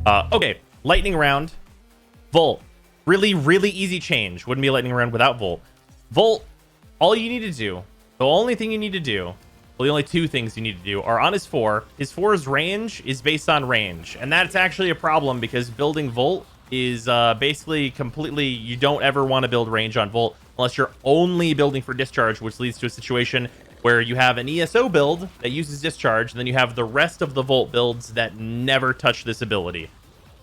Okay, lightning round. Volt. Really, really easy change. Wouldn't be a lightning round without Volt. Volt, all you need to do, the only thing you need to do, well, the only two things you need to do are on his 4. His 4's range is based on range. And that's actually a problem because building Volt is basically completely, you don't ever want to build range on Volt unless you're only building for discharge, which leads to a situation where you have an ESO build that uses discharge, and then you have the rest of the Volt builds that never touch this ability,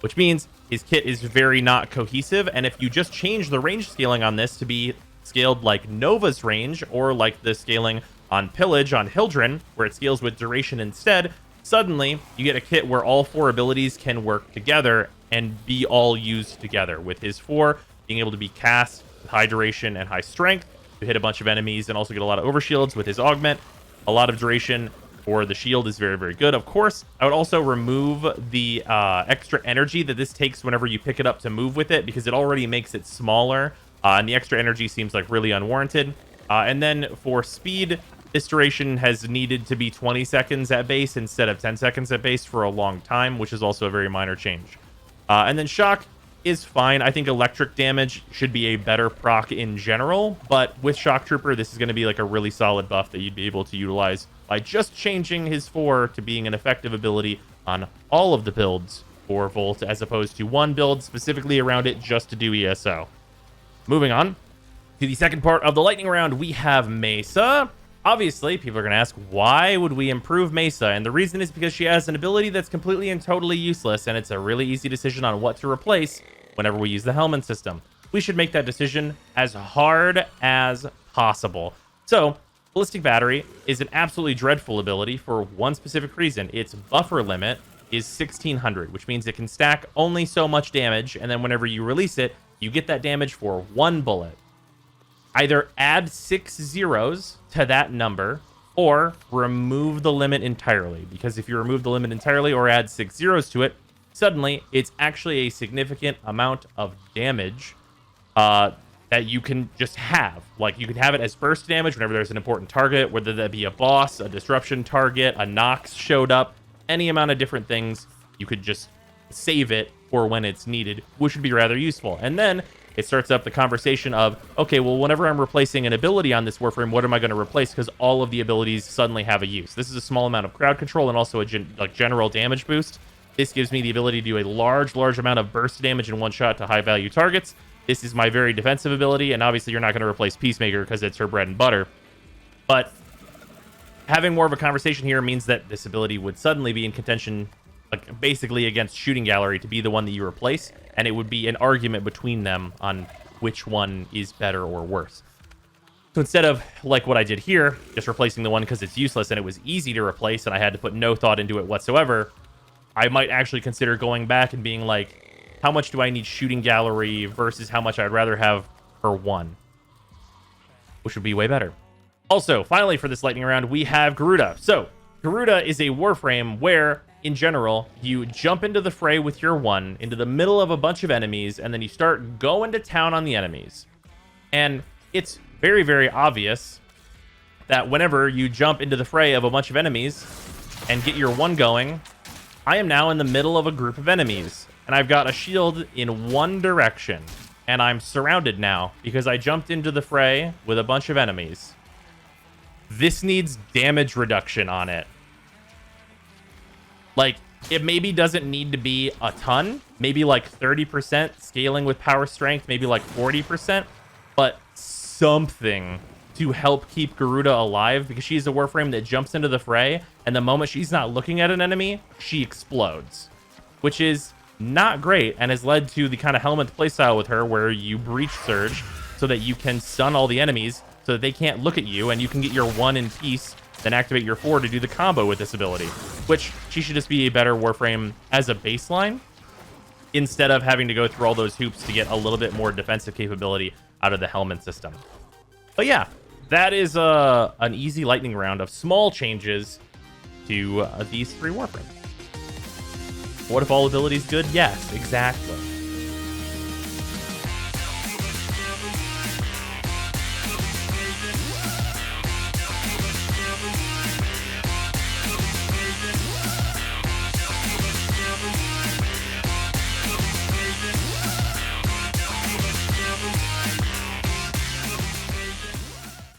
which means his kit is very not cohesive. And if you just change the range scaling on this to be scaled like Nova's range, or like the scaling on Pillage on Hildren, where it scales with duration instead, suddenly you get a kit where all 4 abilities can work together and be all used together, with his 4 being able to be cast with high duration and high strength to hit a bunch of enemies and also get a lot of overshields with his augment. A lot of duration for the shield is very, very good. Of course, I would also remove the extra energy that this takes whenever you pick it up to move with it, because it already makes it smaller, and the extra energy seems like really unwarranted. And then for speed, this duration has needed to be 20 seconds at base instead of 10 seconds at base for a long time, which is also a very minor change. And then shock is fine. I think electric damage should be a better proc in general, but with Shock Trooper, this is going to be like a really solid buff that you'd be able to utilize by just changing his 4 to being an effective ability on all of the builds for Volt, as opposed to one build specifically around it just to do ESO. Moving on to the second part of the lightning round, we have Mesa. Obviously, people are going to ask, why would we improve Mesa? And the reason is because she has an ability that's completely and totally useless, and it's a really easy decision on what to replace whenever we use the Helmet system. We should make that decision as hard as possible. So, Ballistic Battery is an absolutely dreadful ability for one specific reason. Its buffer limit is 1600, which means it can stack only so much damage, and then whenever you release it, you get that damage for 1 bullet. Either add 6 zeros to that number or remove the limit entirely, because if you remove the limit entirely or add 6 zeros to it, suddenly it's actually a significant amount of damage that you can just have. Like, you can have it as burst damage whenever there's an important target, whether that be a boss, a disruption target, a Nox showed up, any amount of different things. You could just save it for when it's needed, which would be rather useful. And then it starts up the conversation of, okay, well, whenever I'm replacing an ability on this Warframe, what am I going to replace? Because all of the abilities suddenly have a use. This is a small amount of crowd control and also a general damage boost. This gives me the ability to do a large amount of burst damage in one shot to high-value targets. This is my very defensive ability, and obviously you're not going to replace Peacemaker because it's her bread and butter. But having more of a conversation here means that this ability would suddenly be in contention, like basically against Shooting Gallery, to be the one that you replace, and it would be an argument between them on which one is better or worse. So instead of, like what I did here, just replacing the one because it's useless and it was easy to replace and I had to put no thought into it whatsoever, I might actually consider going back and being like, how much do I need Shooting Gallery versus how much I'd rather have her 1, which would be way better. Also, finally for this lightning round, we have Garuda. So Garuda is a Warframe where, in general, you jump into the fray with your 1 into the middle of a bunch of enemies, and then you start going to town on the enemies. And it's very, very obvious that whenever you jump into the fray of a bunch of enemies and get your 1 going, I am now in the middle of a group of enemies, and I've got a shield in one direction, and I'm surrounded now because I jumped into the fray with a bunch of enemies. This needs damage reduction on it. Like, it maybe doesn't need to be a ton, maybe like 30% scaling with power strength, maybe like 40%, but something to help keep Garuda alive, because she's a Warframe that jumps into the fray, and the moment she's not looking at an enemy, she explodes, which is not great, and has led to the kind of Helmet playstyle with her where you Breach Surge so that you can stun all the enemies so that they can't look at you, and you can get your 1 in peace, then activate your 4 to do the combo with this ability, which she should just be a better Warframe as a baseline instead of having to go through all those hoops to get a little bit more defensive capability out of the Helmet system. But yeah, that is an easy lightning round of small changes to these 3 Warframes. What if all abilities good? Yes, exactly.